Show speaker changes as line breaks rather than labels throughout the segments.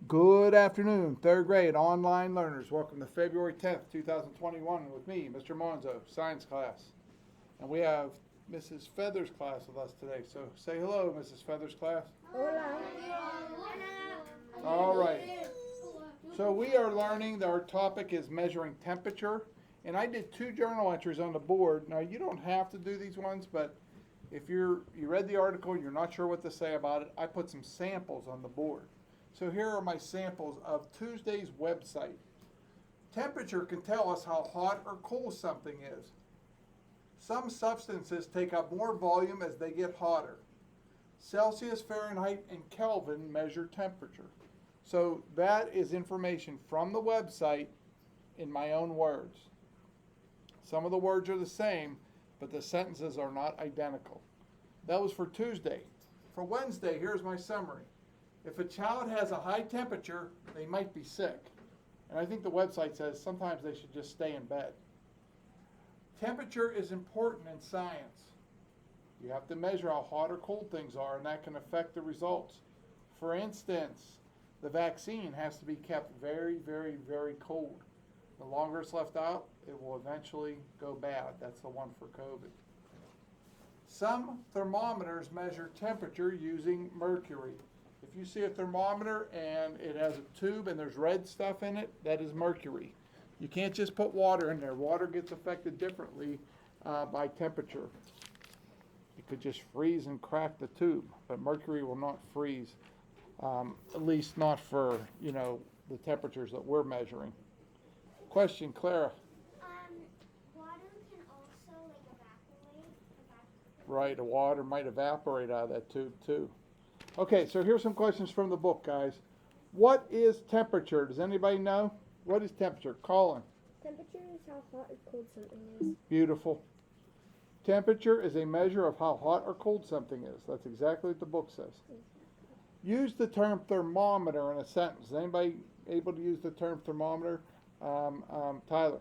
Good afternoon, third grade online learners. Welcome to February 10th, 2021 with me, Mr. Monzo, science class. And we have Mrs. Feathers' class with us today. So say hello, Mrs. Feathers' class.
Hola.
All right. So we are learning, our topic is measuring temperature. And I did 2 journal entries on the board. Now you don't have to do these ones, but if you read the article and you're not sure what to say about it, I put some samples on the board. So here are my samples of Tuesday's website. Temperature can tell us how hot or cold something is. Some substances take up more volume as they get hotter. Celsius, Fahrenheit, and Kelvin measure temperature. So that is information from the website in my own words. Some of the words are the same, but the sentences are not identical. That was for Tuesday. For Wednesday, here's my summary. If a child has a high temperature, they might be sick. And I think the website says sometimes they should just stay in bed. Temperature is important in science. You have to measure how hot or cold things are, and that can affect the results. For instance, the vaccine has to be kept very, very, very cold. The longer it's left out, it will eventually go bad. That's the one for COVID. Some thermometers measure temperature using mercury. If you see a thermometer and it has a tube and there's red stuff in it, that is mercury. You can't just put water in there. Water gets affected differently by temperature. It could just freeze and crack the tube, but mercury will not freeze, at least not for, the temperatures that we're measuring. Question, Clara.
Water can also evaporate.
Right, the water might evaporate out of that tube too. Okay, so here's some questions from the book, guys. What is temperature? Does anybody know? What is temperature? Colin.
Temperature is how hot or cold something is.
Beautiful. Temperature is a measure of how hot or cold something is. That's exactly what the book says. Use the term thermometer in a sentence. Is anybody able to use the term thermometer? Tyler.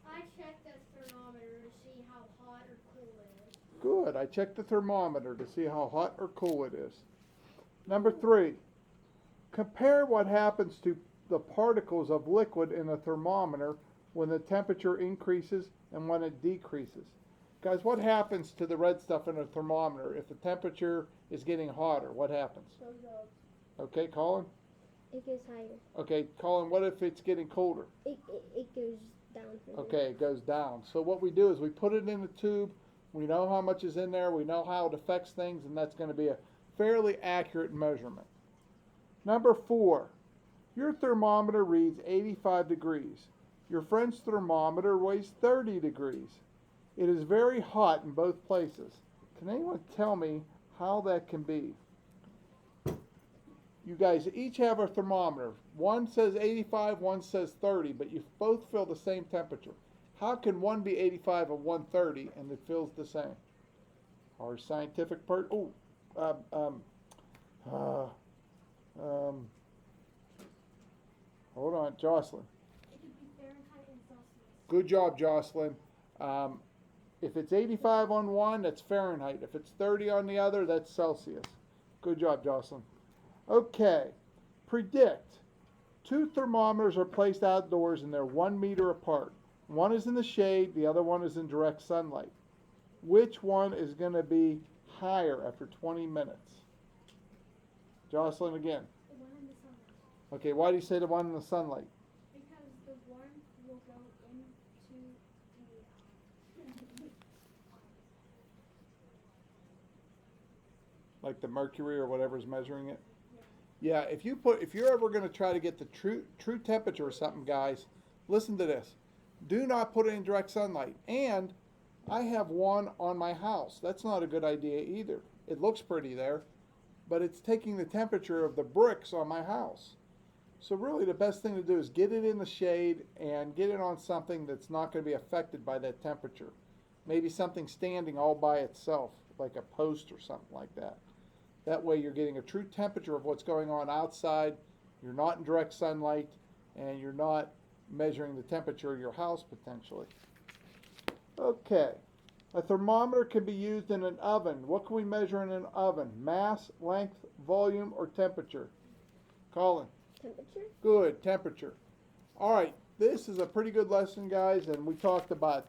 I checked the thermometer to see how hot or cool it is.
Good. I checked the thermometer to see how hot or cool it is. Number 3. Compare what happens to the particles of liquid in a thermometer when the temperature increases and when it decreases. Guys, what happens to the red stuff in a thermometer if the temperature is getting hotter? What happens?
Goes up.
Okay, Colin?
It goes higher.
Okay, Colin, what if it's getting colder?
It goes down.
Okay, it goes down. So what we do is we put it in a tube. We know how much is in there. We know how it affects things, and that's going to be a fairly accurate measurement. Number 4, your thermometer reads 85 degrees. Your friend's thermometer weighs 30 degrees. It is very hot in both places. Can anyone tell me how that can be? You guys each have a thermometer. One says 85, one says 30, but you both feel the same temperature. How can one be 85 and one 30 and it feels the same? Our scientific part. Hold on, Jocelyn.
It could be Fahrenheit and Celsius.
Good job, Jocelyn. If it's 85 on one, that's Fahrenheit. If it's 30 on the other, that's Celsius. Good job, Jocelyn. Okay, predict. 2 thermometers are placed outdoors and they're 1 meter apart. One is in the shade, the other one is in direct sunlight. Which one is going to be higher after 20 minutes? Jocelyn again.
The one in the sunlight.
Okay, why do you say the one in the sunlight?
Because the warmth will go into the
Like the mercury or whatever's measuring it? Yeah, if you're ever going to try to get the true temperature or something, guys, listen to this. Do not put it in direct sunlight. And I have one on my house. That's not a good idea either. It looks pretty there, but it's taking the temperature of the bricks on my house. So really the best thing to do is get it in the shade and get it on something that's not going to be affected by that temperature. Maybe something standing all by itself, like a post or something like that. That way you're getting a true temperature of what's going on outside. You're not in direct sunlight, and you're not measuring the temperature of your house potentially. Okay, a thermometer can be used in an oven. What can we measure in an oven? Mass, length, volume, or temperature? Colin.
Temperature?
Good, temperature. All right, this is a pretty good lesson, guys, and we talked about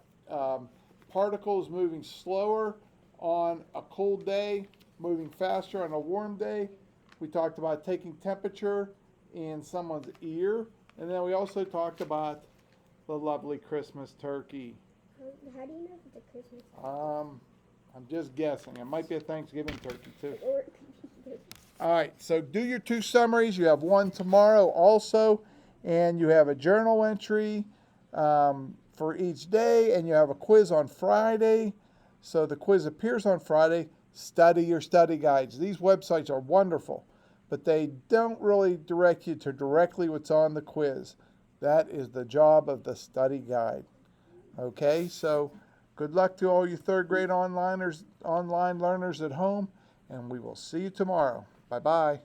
particles moving slower on a cold day, moving faster on a warm day. We talked about taking temperature in someone's ear, and then we also talked about the lovely Christmas turkey.
How do you know if it's a Christmas?
I'm just guessing. It might be a Thanksgiving turkey, too.
Or it could be
All right, so do your 2 summaries. You have one tomorrow also, and you have a journal entry for each day, and you have a quiz on Friday. So the quiz appears on Friday. Study your study guides. These websites are wonderful, but they don't really direct you to directly what's on the quiz. That is the job of the study guide. Okay, so good luck to all you 3rd grade online learners at home, and we will see you tomorrow. Bye-bye.